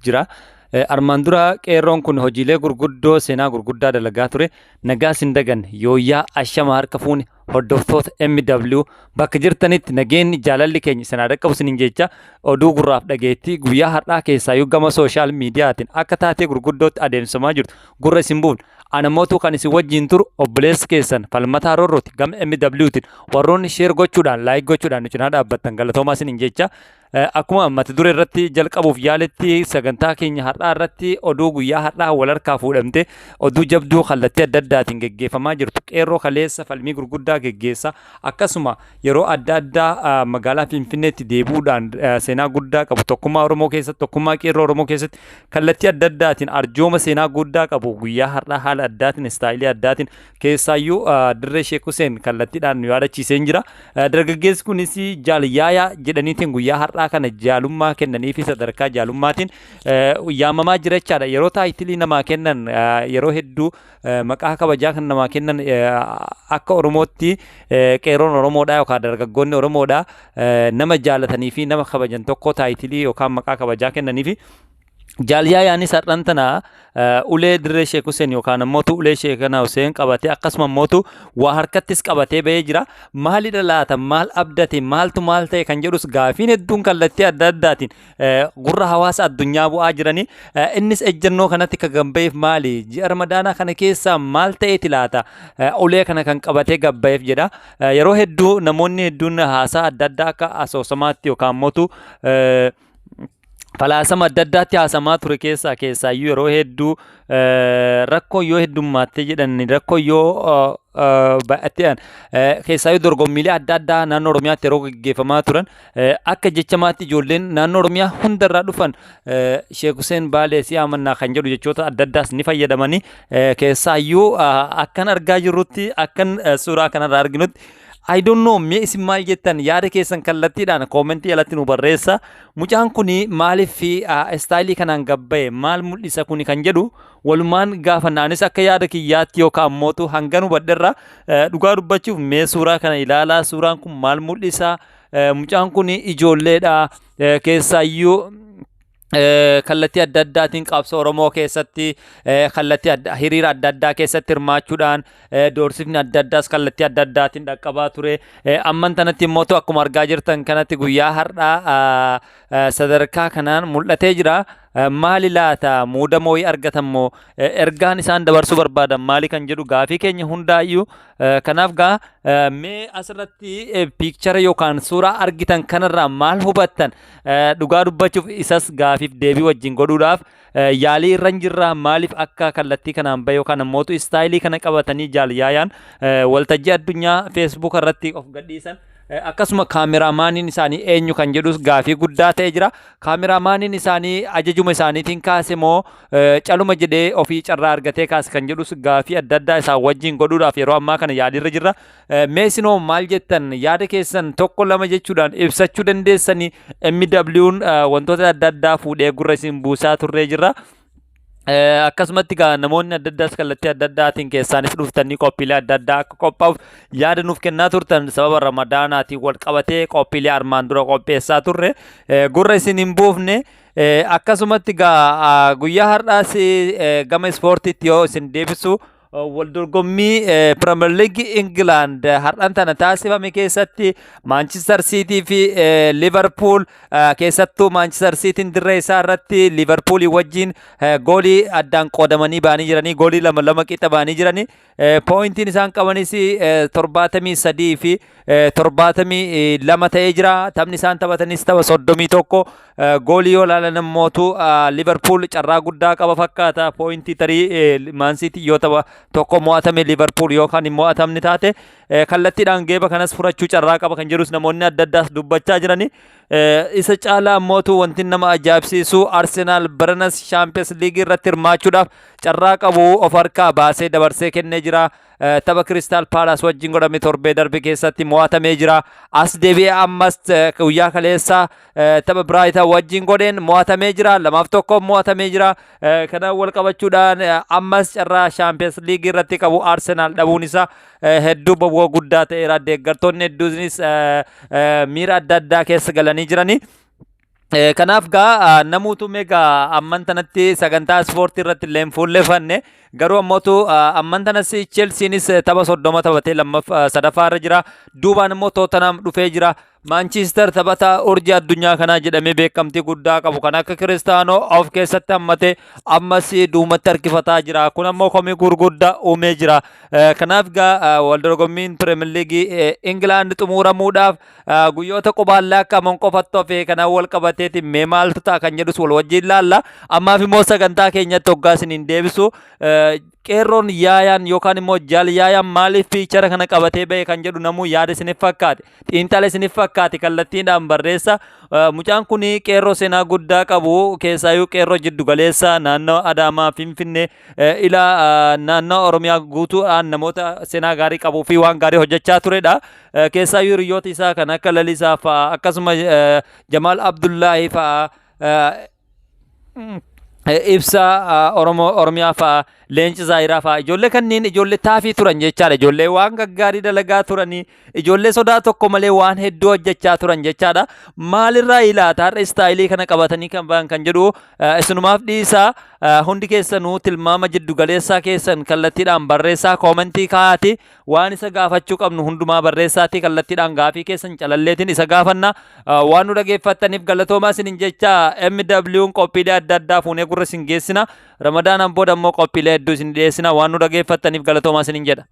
jira. Armaan dura qeerroon kun hojiilee gurguddoo seenaa gurguddaa dalagaa ture. Nagaa sindagan yooyyaa ashama harka fuuni hordoftoota MW bakka jirtanitti nageenyi jaalalli keenya sanaa dhaqqabu sinin jecha oduu gurraaf dhageettii guyyaa har'aa keessaa gama sooshaal miidiyaatiin akka taatee gurguddootti adeemsifamaa jirtu gurra isin buufne. Anamootu kan isin wajjin turu obboleessi keessan falmataa roorrooti gama MWtiin warroonni sheer gochuudhaan laayik gochuudhaan nu cinaa dhaabbattan galatoomaa sinin jecha. Akkuma mata duree irratti jalqabuuf yaaletti sagantaa keenya har'aa irratti oduu guyyaa har'aa wal harkaa fuudhamte oduu jabduu kallattii adda addaatiin geggeeffamaa jirtu qeerroo kaleessa falmii gurguddaa geggeessa akkasuma yeroo adda addaa magaalaa Finfinneetti deebuudhaan seenaa guddaa qabu tokkummaa Oromoo keessatti tokkummaa qeerroo Oromoo keessatti kallattii adda addaatiin arjooma seenaa guddaa qabu guyyaa har'aa haala addaatiin istaayilii addaatiin keessaayyuu dirree Sheek Huseen kallattiidhaan nu yaadachiiseen jira. Dargaggeessi kunis jaaliyaayaa jedhaniitiin guyyaa har'aa kana jaalummaa kennanii fi sadarkaa jaalummaatiin yaamamaa jira jechaadha. Yeroo taayitilii namaa kennan yeroo hedduu maqaa kabajaa kan namaa kennan akka Oromootti qeerroon Oromoodhaa yookaan dargaggoonni Oromoodhaa nama jaalatanii fi nama kabajan tokko taayitilii yookaan maqaa kabajaa kennanii fi jaaliyaayaanis har'an tana ulee dirree Sheek Huseen yookaan ammoo ulee Sheek Huseen qabatee akkasuma ammoo waa harkattis qabatee ba'ee jira. Maalidha laata maal abdate maaltu maal ta'e kan jedhus gaafiin hedduun kallattii adda addaatiin gurra hawaasa addunyaa bu'aa jiranii. Innis ejjennoo kanatti kan gabbeef maali ji'a Ramadaanaa kana keessaa maal ta'eeti laata ulee kana kan qabatee gabbeef jedha. Yeroo hedduu namoonni hedduun haasaa adda addaa akka asoosamaatti yookaan ammoo falaasama adda addaatti haasamaa ture keessaayyuu yeroo hedduu rakkoo yoo heddummaatti jedhan rakkoo yoo baay'atteedhaan keessaayyuu dorgommiilee adda addaa naannoo Oromiyaatti yeroo gaggeeffamaa turan akka jechamaatti ijoolleen naannoo Oromiyaa hundarraa dhufan Sheek Huseen Baalee si amannaa kan jedhu jechoota adda addaas ni fayyadamanii keessaayyuu akkan argaa jirrutti akkan suuraa kanarraa arginutti. I don't know mee isin maal jettan yaada keessan kallattiidhaan koomentii jalatti nu barreessa. Mucaan kuni maaliif fi istaayilii kanaan gabbaye maal mul'isa kuni kan jedhu walumaan gaafannaanis akka yaada kiyyaatti yookaan mootu hanga nu badherra dhugaa dubbachuuf mee suuraa kana ilaalaa suuraan kun maal mul'isa mucaan kuni ijoolleedha keessaayyuu kallattii adda addaatiin qabsoo Oromoo keessatti kallattii hiriira adda addaa keessatti hirmaachuudhaan doorsifni adda addaas kallattii adda addaatiin dhaqqabaa ture. Amman tanatti immoo akkuma argaa jirtan kanatti guyyaa har'aa sadarkaa kanaan mul'atee jira. Maali laata muudamoo argatamoo ergaan isaan dabarsuu barbaadan maali kan jedhu gaafii keenya hundaayyuu kanaaf mee asirratti piikchara yookaan suuraa argitan kanarraa maal hubattan dhugaa dubbachuuf isas gaafiif deebii wajjin godhuudhaaf yaalii irra jirra maaliif akka kallattii kanaan bahe yookaan ammoo istaayilii kana qabatanii jaaliyaayaan waltajjii addunyaa Facebook irratti of gadhiisan. Akkasuma kaameraamaaniin isaanii eenyu kan jedhus gaafii guddaa ta'e jira. Kaameraamaaniin isaanii ajajuma isaaniitiin kaase moo caluma jedhee ofii carraa argatee kaase kan jedhus gaafii adda addaa isaan wajjin godhuudhaaf yeroo ammaa kana yaaliirra jirra. Mee isinoo maal jettan yaada keessan tokko lama jechuudhaan ibsachuu dandeessanii MW'n wantoota adda addaa fuudhee gurra isin buusaa turree jirra. Akkasumatti namoonni adda addaas kallattii adda addaatiin keessaanis dhuftanii qophiilee adda addaa akka qophaa'uuf yaada nuuf kennaa turtan sababa Ramadaanaatiin wal qabatee qophiilee armaan dura qopheessaa turre gurra isin hin buufne. Akkasumatti guyyaa har'aas gama ispoortiitti yoo isin deebisu waldorgommii Premier League England har'an tana taasifame keessatti Manchester City fi Liverpool keessattuu Manchester Cityn dirree isaa irratti Liverpoolii wajjin goolii addaan qoodamanii ba'anii jiranii goolii lama qixa ba'anii jiranii poointiin isaan qabanis 73 fi 72 ta'ee jira. Taphni isaan taphatanis tapha 31 goolii yoo ilaalan immootu Liverpool carraa guddaa qaba fakkaata poointii tarii Man City yoo tapha tokko mo'atame Liverpool yookaan immoo mo'atamni taate kallattiidhaan geeba kanas furachuu carraa qaba kan jedhus namoonni adda addaas dubbachaa jiranii. Isa caalaa ammootu wanti nama ajaa'ibsiisu Arsenal Baranas Champions League irratti hirmaachuudhaaf carraa qabu of harkaa baasee dabarsee kennee jira. Tapha Crystal Palace wajjin godhame torbee darbe keessatti mo'atamee jira. As deebi'ee ammas guyyaa kaleessa tapha Brighton wajjin godheen mo'atamee jira. 2-1 mo'atamee jira. Kana wal qabachuudhaan ammas carraa Champions League irratti qabu Arsenal dhabuun isaa hedduu bawwaa guddaa ta'eera. Deeggartoonni hedduunis miira adda addaa keessa galanii jiranii. Kanaaf gaa namuutu meegaa amman tanatti sagantaa ispoortii irratti illee hin fuullefanne garuu ammootu amman tanas Chelsiinis tapha 30 taphatee sadaffaa irra jira. Duubaan immoo Tottenham dhufee jira. Manchester taphata urjii addunyaa kanaa jedhamee beekamtii guddaa qabu kan akka Kiristaanoo of keessatti hammatee ammas duumatti harkifataa jira. Kun ammoo komii gurguddaa uumee jira. Kanaaf gaa waldorgommiin Pirimeer Liigii Ingilaand xumuramuudhaaf guyyoota qubaallaa akka aman qofatti ofee kanaan wal qabateetiin mee maaltu ta'a kan jedhus wal wajjin laalla. Ammaaf immoo sagantaa keenyatti hoggaa isiniin deebisu qeerroon yaayaan yookaan immoo jaal yaayaan maaliif fiichara kana qabatee ba'e kan jedhu namuu yaada isiniif fakkaate xiinxala isiniif fakkaate kallattiidhaan barreessa. Mucaan kun qeerroo seenaa guddaa qabu keessaayyuu qeerroo jiddu galeessa naannoo Adaamaa Finfinnee ila naannoo Oromiyaa guutuudhaan namoota seenaa gaarii qabuu fi waan gaarii hojjechaa turedha. Keessaayyuu hiriyoota isaa kan akka Lalisaa fa'a akkasuma Jamaal Abdullaahi fa'a ibsa Oromiyaa fa'a Leenci Zaayiraa fa'a ijoollee kanneen ijoollee taafii turan jechaadha. Ijoollee waan gaggaarii dalagaa turanii ijoollee sodaa tokko malee waan hedduu hojjechaa turan jechaadha. Maalirraa ilaata har'a istaayilii kana qabatanii kan ba'an kan jedhu isinumaaf dhiisaa. Hundi keessanuu tilmaama jiddu galeessaa keessan kallattiidhaan barreessaa koomentii kaa'aati. Waan isa gaafachuu qabnu hundumaa barreessaati kallattiidhaan gaafii keessan calalleetiin isa gaafanna. Waan nu dhageeffattaniif galatoomaa isinin jecha MW'n qophiilee adda addaa fuunee gurra isin geessina. Ramadaanaan booda immoo qophiilee hedduu isin dhiyeessina. Waan nu dhageeffattaniif galatoomaa isinin jedha.